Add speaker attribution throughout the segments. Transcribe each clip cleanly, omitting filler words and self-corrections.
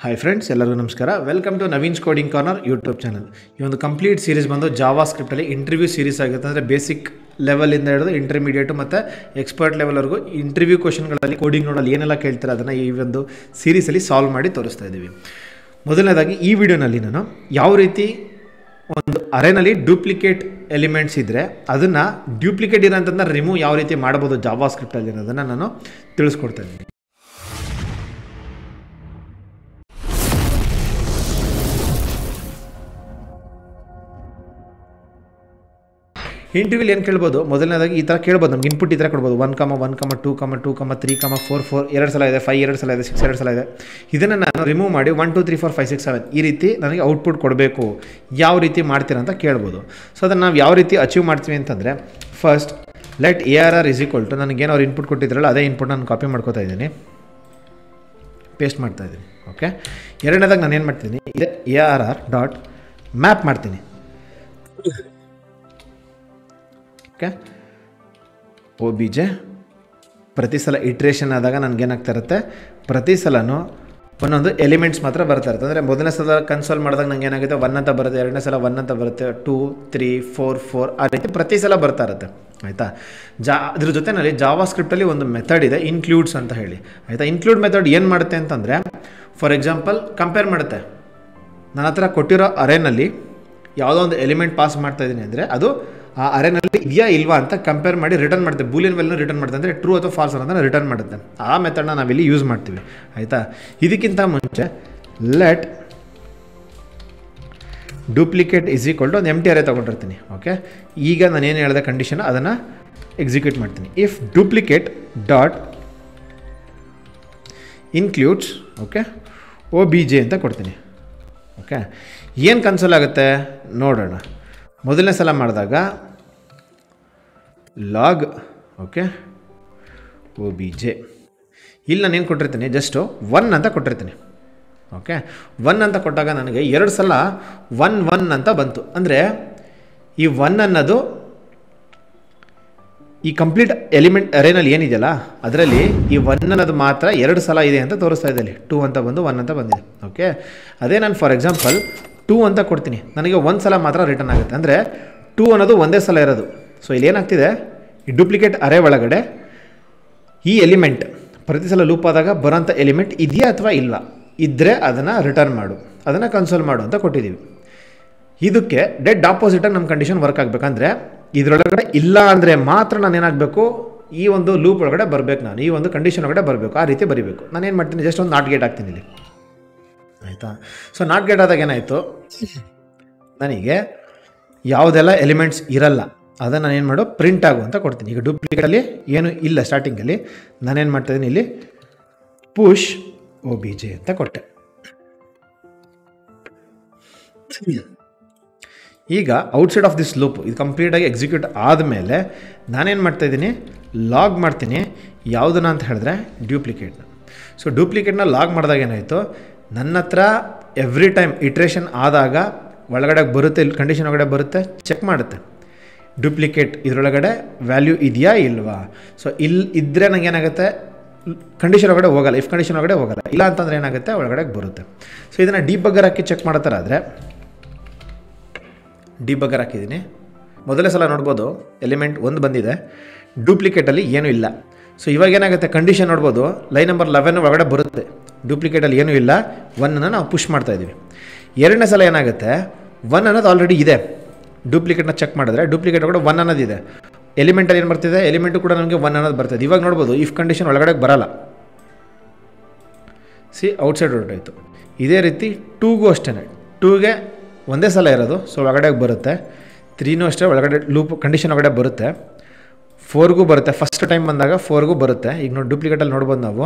Speaker 1: Hi friends, ಎಲ್ಲರಿಗೂ ನಮಸ್ಕಾರ. Welcome to Naveen's coding corner YouTube channel. ಈ ಒಂದು ಕಂಪ್ಲೀಟ್ ಸೀರೀಸ್ ಬಂದು ಜಾವಾ ಸ್ಕ್ರಿಪ್ಟಲ್ಲಿ ಇಂಟರ್ವ್ಯೂ ಸೀರೀಸ್ ಆಗುತ್ತೆ. ಅಂದರೆ ಬೇಸಿಕ್ ಲೆವೆಲಿಂದ ಹಿಡಿದು ಇಂಟರ್ಮೀಡಿಯೇಟು ಮತ್ತು ಎಕ್ಸ್ಪರ್ಟ್ ಲೆವೆಲ್ವರೆಗೂ ಇಂಟರ್ವ್ಯೂ ಕ್ವಶನ್ಗಳಲ್ಲಿ ಕೋಡಿಂಗ್ ನೋಡಲ್ಲಿ ಏನೆಲ್ಲ ಕೇಳ್ತಾರೆ ಅದನ್ನು ಈ ಒಂದು ಸೀರೀಸಲ್ಲಿ ಸಾಲ್ವ್ ಮಾಡಿ ತೋರಿಸ್ತಾ ಇದ್ದೀವಿ. ಮೊದಲನೇದಾಗಿ ಈ ವಿಡಿಯೋನಲ್ಲಿ ನಾನು ಯಾವ ರೀತಿ ಒಂದು ಅರೇನಲ್ಲಿ ಡೂಪ್ಲಿಕೇಟ್ ಎಲಿಮೆಂಟ್ಸ್ ಇದ್ದರೆ ಅದನ್ನು ಡ್ಯೂಪ್ಲಿಕೇಟ್ ಇರೋಂಥದ್ದನ್ನ ರಿಮೂವ್ ಯಾವ ರೀತಿ ಮಾಡ್ಬೋದು ಜಾವಾ ಸ್ಕ್ರಿಪ್ಟಲ್ಲಿ ಅನ್ನೋದನ್ನು ನಾನು ತಿಳಿಸ್ಕೊಡ್ತಾ ಇದ್ದೀನಿ. ಇಂಟರ್ವ್ಯೂಲಿ ಏನು ಕೇಳ್ಬೋದು, ಮೊದಲನೇದಾಗಿ ಈ ಥರ ಕೇಳ್ಬೋದು. ನಮ್ಗೆ ಇನ್ಪುಟ್ ಈ ಥರ ಕೊಡ್ಬೋದು 1, 1, 2, 2, 3, 4, 4 2 ಸಲ ಇದೆ, 5 2 ಸಲ ಇದೆ, 6 2 ಸಲ ಇದೆ. ಇದನ್ನು ನಾನು ರಿಮೂವ್ ಮಾಡಿ 1 2 3 4 5 6 7 ಈ ರೀತಿ ನನಗೆ ಔಟ್ಪುಟ್ ಕೊಡಬೇಕು. ಯಾವ ರೀತಿ ಮಾಡ್ತೀರಾ ಅಂತ ಕೇಳ್ಬೋದು. ಸೊ ಅದನ್ನು ನಾವು ಯಾವ ರೀತಿ ಅಚೀವ್ ಮಾಡ್ತೀವಿ ಅಂತಂದರೆ, first let ARR is equal to ನನಗೇನು ಅವ್ರು ಇನ್ಪುಟ್ ಕೊಟ್ಟಿದ್ರಲ್ಲ ಅದೇ ಇನ್ಪುಟ್ ನಾನು ಕಾಪಿ ಮಾಡ್ಕೋತಾ ಇದ್ದೀನಿ, ಪೇಸ್ಟ್ ಮಾಡ್ತಾ ಇದ್ದೀನಿ. ಓಕೆ, ಎರಡನೇದಾಗಿ ನಾನು ಏನು ಮಾಡ್ತೀನಿ, ಇದೆ ARR ಡಾಟ್ ಮ್ಯಾಪ್ ಮಾಡ್ತೀನಿ. ಓಕೆ, OBJ ಪ್ರತಿ ಸಲ ಇಟ್ರೇಷನ್ ಆದಾಗ ನನಗೇನಾಗ್ತಾ ಇರುತ್ತೆ, ಪ್ರತಿ ಸಲನೂ ಒಂದೊಂದು ಎಲಿಮೆಂಟ್ಸ್ ಮಾತ್ರ ಬರ್ತಾ ಇರುತ್ತೆ. ಅಂದರೆ ಮೊದಲನೇ ಸಲ ಕನ್ಸೋಲ್ ಮಾಡಿದಾಗ ನಂಗೆ ಏನಾಗುತ್ತೆ 1 ಅಂತ ಬರುತ್ತೆ, ಎರಡನೇ ಸಲ 1 ಅಂತ ಬರುತ್ತೆ, 2 3 4 4 ಆ ರೀತಿ ಪ್ರತಿ ಸಲ ಬರ್ತಾ ಇರುತ್ತೆ. ಆಯಿತಾ, ಅದ್ರ ಜೊತೆಯಲ್ಲಿ ಜಾವಾ ಸ್ಕ್ರಿಪ್ಟಲ್ಲಿ ಒಂದು ಮೆಥಡ್ ಇದೆ, ಇನ್ಕ್ಲೂಡ್ಸ್ ಅಂತ ಹೇಳಿ. ಆಯಿತಾ, ಇನ್ಕ್ಲೂಡ್ ಮೆಥಡ್ ಏನು ಮಾಡುತ್ತೆ ಅಂತಂದರೆ, ಫಾರ್ ಎಕ್ಸಾಂಪಲ್ ಕಂಪೇರ್ ಮಾಡುತ್ತೆ. ನನ್ನ ಹತ್ರ ಕೊಟ್ಟಿರೋ ಅರೇನಲ್ಲಿ ಯಾವುದೋ ಒಂದು ಎಲಿಮೆಂಟ್ ಪಾಸ್ ಮಾಡ್ತಾಯಿದ್ದೀನಿ ಅಂದರೆ ಅದು ಆ ಅರೇನಲ್ಲಿ ಇದೆಯಾ ಇಲ್ವಾ ಅಂತ ಕಂಪೇರ್ ಮಾಡಿ ರಿಟರ್ನ್ ಮಾಡುತ್ತೆ. ಬೂಲಿಯನ್ ವ್ಯಾಲ್ಯೂನ ರಿಟರ್ನ್ ಮಾಡುತ್ತೆ, ಅಂದರೆ ಟ್ರೂ ಅಥವಾ ಫಾಲ್ಸ್ ಅನ್ನೋದನ್ನು ರಿಟರ್ನ್ ಮಾಡುತ್ತೆ. ಆ ಮೆಥಡ್ನ ನಾವಿಲ್ಲಿ ಯೂಸ್ ಮಾಡ್ತೀವಿ. ಆಯಿತಾ, ಇದಕ್ಕಿಂತ ಮುಂಚೆ let duplicate is equal to ಒಂದು ಎಂಟಿ ಅರೇ ತೊಗೊಂಡಿರ್ತೀನಿ. ಓಕೆ, ಈಗ ನಾನು ಏನು ಹೇಳಿದೆ ಕಂಡೀಷನ್ ಅದನ್ನು ಎಕ್ಸಿಕ್ಯೂಟ್ ಮಾಡ್ತೀನಿ. If duplicate dot includes okay OBJ ಅಂತ ಕೊಡ್ತೀನಿ. ಓಕೆ, ಏನು ಕನ್ಸೋಲ್ ಆಗುತ್ತೆ ನೋಡೋಣ. ಮೊದಲನೇ ಸಲ ಮಾಡಿದಾಗ ಲಾಗ್ ಓಕೆ OBJ, ಇಲ್ಲಿ ನಾನು ಏನು ಕೊಟ್ಟಿರ್ತೀನಿ, ಜಸ್ಟು 1 ಅಂತ ಕೊಟ್ಟಿರ್ತೀನಿ. ಓಕೆ, 1 ಅಂತ ಕೊಟ್ಟಾಗ ನನಗೆ 2 ಸಲ 1 1 ಅಂತ ಬಂತು. ಅಂದರೆ ಈ 1 ಅನ್ನೋದು ಈ ಕಂಪ್ಲೀಟ್ ಎಲಿಮೆಂಟ್ ಅರೇನಲ್ಲಿ ಏನಿದೆಯಲ್ಲ ಅದರಲ್ಲಿ ಈ 1 ಅನ್ನೋದು ಮಾತ್ರ 2 ಸಲ ಇದೆ ಅಂತ ತೋರಿಸ್ತಾ ಇದೆ. 2 ಅಂತ ಬಂದು 1 ಅಂತ ಬಂದಿದೆ. ಓಕೆ, ಅದೇ ನಾನು ಫಾರ್ ಎಕ್ಸಾಂಪಲ್ 2 ಅಂತ ಕೊಡ್ತೀನಿ, ನನಗೆ 1 ಸಲ ಮಾತ್ರ ರಿಟರ್ನ್ ಆಗುತ್ತೆ. ಅಂದರೆ 2 ಅನ್ನೋದು ಒಂದೇ ಸಲ ಇರೋದು. ಸೊ ಇಲ್ಲಿ ಏನಾಗ್ತಿದೆ, ಈ ಡೂಪ್ಲಿಕೇಟ್ ಅರೇ ಒಳಗಡೆ ಈ ಎಲಿಮೆಂಟ್ ಪ್ರತಿ ಸಲ ಲೂಪ್ ಆದಾಗ ಬರೋಂಥ ಎಲಿಮೆಂಟ್ ಇದೆಯಾ ಅಥವಾ ಇಲ್ಲ, ಇದ್ದರೆ ಅದನ್ನು ರಿಟರ್ನ್ ಮಾಡು, ಅದನ್ನು ಕನ್ಸೋಲ್ ಮಾಡು ಅಂತ ಕೊಟ್ಟಿದ್ದೀವಿ. ಇದಕ್ಕೆ ಡೆಡ್ ಆಪೋಸಿಟಾಗಿ ನಮ್ಮ ಕಂಡೀಷನ್ ವರ್ಕ್ ಆಗಬೇಕಂದ್ರೆ ಇದರೊಳಗಡೆ ಇಲ್ಲ ಅಂದರೆ ಮಾತ್ರ ನಾನು ಏನಾಗಬೇಕು, ಈ ಒಂದು ಲೂಪ್ ಒಳಗಡೆ ಬರಬೇಕು, ನಾನು ಈ ಒಂದು ಕಂಡೀಷನ್ ಒಳಗಡೆ ಬರಬೇಕು, ಆ ರೀತಿ ಬರೀಬೇಕು. ನಾನು ಏನು ಮಾಡ್ತೀನಿ, ಜಸ್ಟ್ ಒಂದು ನಾಟ್ ಗೇಟ್ ಹಾಕ್ತೀನಿ ಇಲ್ಲಿ. ಆಯಿತಾ, ಸೊ ನಾಟ್ ಗೇಟ್ ಆದಾಗ ಏನಾಯಿತು, ನನಗೆ ಯಾವುದೆಲ್ಲ ಎಲಿಮೆಂಟ್ಸ್ ಇರಲ್ಲ ಅದನ್ನು ನಾನೇನು ಮಾಡು ಪ್ರಿಂಟ್ ಆಗು ಅಂತ ಕೊಡ್ತೀನಿ. ಈಗ ಡೂಪ್ಲಿಕೇಟಲ್ಲಿ ಏನು ಇಲ್ಲ ಸ್ಟಾರ್ಟಿಂಗಲ್ಲಿ, ನಾನೇನು ಮಾಡ್ತಾಯಿದ್ದೀನಿ ಇಲ್ಲಿ ಪುಷ್ OBJ ಅಂತ ಕೊಟ್ಟೆ. ಈಗ ಔಟ್ಸೈಡ್ ಆಫ್ ದಿಸ್ ಲೂಪ್ ಇದು ಕಂಪ್ಲೀಟಾಗಿ ಎಕ್ಸಿಕ್ಯೂಟ್ ಆದಮೇಲೆ ನಾನೇನು ಮಾಡ್ತಾಯಿದ್ದೀನಿ, ಲಾಗ್ ಮಾಡ್ತೀನಿ. ಯಾವುದನ್ನ ಅಂತ ಹೇಳಿದ್ರೆ ಡ್ಯೂಪ್ಲಿಕೇಟ್ನ. ಸೊ ಡೂಪ್ಲಿಕೇಟ್ನ ಲಾಗ್ ಮಾಡಿದಾಗ ಏನಾಯಿತು, ನನ್ನ ಹತ್ರ ಎವ್ರಿ ಟೈಮ್ ಇಟ್ರೇಷನ್ ಆದಾಗ ಒಳಗಡೆ ಬರುತ್ತೆ, ಕಂಡೀಷನ್ ಒಳಗಡೆ ಬರುತ್ತೆ, ಚೆಕ್ ಮಾಡುತ್ತೆ ಡೂಪ್ಲಿಕೇಟ್ ಇದರೊಳಗಡೆ ವ್ಯಾಲ್ಯೂ ಇದೆಯಾ ಇಲ್ವಾ. ಸೊ ಇದ್ದರೆ ನನಗೆ ಏನಾಗುತ್ತೆ, ಕಂಡೀಷನ್ ಒಳಗಡೆ ಹೋಗಲ್ಲ, ಇಫ್ ಕಂಡೀಷನ್ ಒಳಗಡೆ ಹೋಗಲ್ಲ. ಇಲ್ಲ ಅಂತಂದರೆ ಏನಾಗುತ್ತೆ, ಒಳಗಡೆ ಬರುತ್ತೆ. ಸೊ ಇದನ್ನು ಡಿಬಗ್ಗರ್ ಹಾಕಿ ಚೆಕ್ ಮಾಡ್ತಾರಾದರೆ ಡಿಬಗ್ಗರ್ ಹಾಕಿದ್ದೀನಿ. ಮೊದಲೇ ಸಲ ನೋಡ್ಬೋದು ಎಲಿಮೆಂಟ್ 1 ಬಂದಿದೆ, ಡೂಪ್ಲಿಕೇಟಲ್ಲಿ ಏನೂ ಇಲ್ಲ. ಸೊ ಇವಾಗ ಏನಾಗುತ್ತೆ, ಕಂಡೀಷನ್ ನೋಡ್ಬೋದು ಲೈನ್ ನಂಬರ್ 11 ಒಳಗಡೆ ಬರುತ್ತೆ, ಡೂಪ್ಲಿಕೇಟಲ್ಲಿ ಏನೂ ಇಲ್ಲ, 1 ನಾವು ಪುಷ್ ಮಾಡ್ತಾಯಿದ್ದೀವಿ. ಎರಡನೇ ಸಲ ಏನಾಗುತ್ತೆ, 1 ಅನ್ನೋದು ಆಲ್ರೆಡಿ ಇದೆ, ಡೂಪ್ಲಿಕೇಟ್ನ ಚೆಕ್ ಮಾಡಿದ್ರೆ ಡೂಪ್ಲಿಕೇಟ್ ಒಳಗಡೆ 1 ಅನ್ನೋದಿದೆ. ಎಲಿಮೆಂಟಲ್ಲಿ ಏನು ಬರ್ತಿದೆ, ಎಲಿಮೆಂಟು ಕೂಡ ನನಗೆ 1 ಅನ್ನೋದು ಬರ್ತದೆ. ಇವಾಗ ನೋಡ್ಬೋದು ಇಫ್ ಕಂಡೀಷನ್ ಒಳಗಡೆ ಬರಲ್ಲ, ಔಟ್ಸೈಡ್ ಹೊರಟಾಯಿತು. ಇದೇ ರೀತಿ 2ಗೂ ಅಷ್ಟೇ, 2ಗೆ ಒಂದೇ ಸಲ ಇರೋದು, ಸೊ ಒಳಗಡೆ ಬರುತ್ತೆ. 3ನೂ ಅಷ್ಟೇ ಒಳಗಡೆ ಲೂಪ್ ಕಂಡೀಷನ್ ಒಳಗಡೆ ಬರುತ್ತೆ. 4ಗೂ ಬರುತ್ತೆ, ಫಸ್ಟ್ ಟೈಮ್ ಬಂದಾಗ 4ಗೂ ಬರುತ್ತೆ. ಈಗ ನೋಡಿ ಡೂಪ್ಲಿಕೇಟಲ್ಲಿ ನೋಡ್ಬೋದು ನಾವು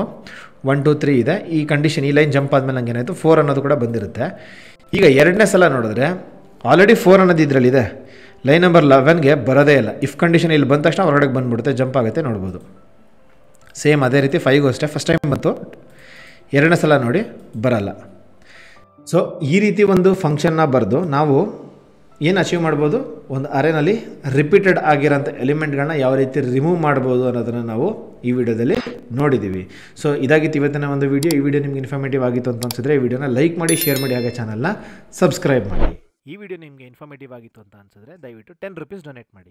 Speaker 1: 1 2 3 ಇದೆ, ಈ ಕಂಡೀಷನ್ ಈ ಲೈನ್ ಜಂಪ್ ಆದಮೇಲೆ ನಂಗೆ ಏನಾಯಿತು 4 ಅನ್ನೋದು ಕೂಡ ಬಂದಿರುತ್ತೆ. ಈಗ ಎರಡನೇ ಸಲ ನೋಡಿದ್ರೆ ಆಲ್ರೆಡಿ 4 ಅನ್ನೋದು ಇದರಲ್ಲಿದೆ, ಲೈನ್ ನಂಬರ್ 11ಗೆ ಬರೋದೇ ಇಲ್ಲ. ಇಫ್ ಕಂಡೀಷನ್ ಇಲ್ಲಿ ಬಂದ ತಕ್ಷಣ ಹೊರಗಡೆ ಬಂದುಬಿಡುತ್ತೆ, ಜಂಪ್ ಆಗುತ್ತೆ, ನೋಡ್ಬೋದು. ಸೇಮ್ ಅದೇ ರೀತಿ 5ಗೂ ಅಷ್ಟೇ, ಫಸ್ಟ್ ಟೈಮ್ ಬಂತು, ಎರಡನೇ ಸಲ ನೋಡಿ ಬರಲ್ಲ. ಸೊ ಈ ರೀತಿ ಒಂದು ಫಂಕ್ಷನ್ನ ಬರೆದು ನಾವು ಏನು ಅಚೀವ್ ಮಾಡ್ಬೋದು, ಒಂದು ಅರೇನಲ್ಲಿ ರಿಪೀಟೆಡ್ ಆಗಿರೋಂಥ ಎಲಿಮೆಂಟ್ಗಳನ್ನ ಯಾವ ರೀತಿ ರಿಮೂವ್ ಮಾಡ್ಬೋದು ಅನ್ನೋದನ್ನು ನಾವು ಈ ವಿಡಿಯೋದಲ್ಲಿ ನೋಡಿದ್ದೀವಿ. ಸೊ ಇದಾಗಿತ್ತು ಇವತ್ತಿನ ಒಂದು ವಿಡಿಯೋ. ಈ ವಿಡಿಯೋ ನಿಮ್ಗೆ ಇನ್ಫಾರ್ಮೇಟಿವ್ ಆಗಿತ್ತು ಅಂತ ಅನಿಸಿದ್ರೆ ಈ ವಿಡಿಯೋನ ಲೈಕ್ ಮಾಡಿ, ಶೇರ್ ಮಾಡಿ, ಹಾಗೆ ಚಾನಲ್ನ ಸಬ್ಸ್ಕ್ರೈಬ್ ಮಾಡಿ. ಈ ವಿಡಿಯೋ ನಿಮಗೆ ಇನ್ಫಾರ್ಮೇಟಿವ್ ಆಗಿತ್ತು ಅಂತ ಅನಿಸಿದ್ರೆ ದಯವಿಟ್ಟು ₹10 ಡೊನೇಟ್ ಮಾಡಿ.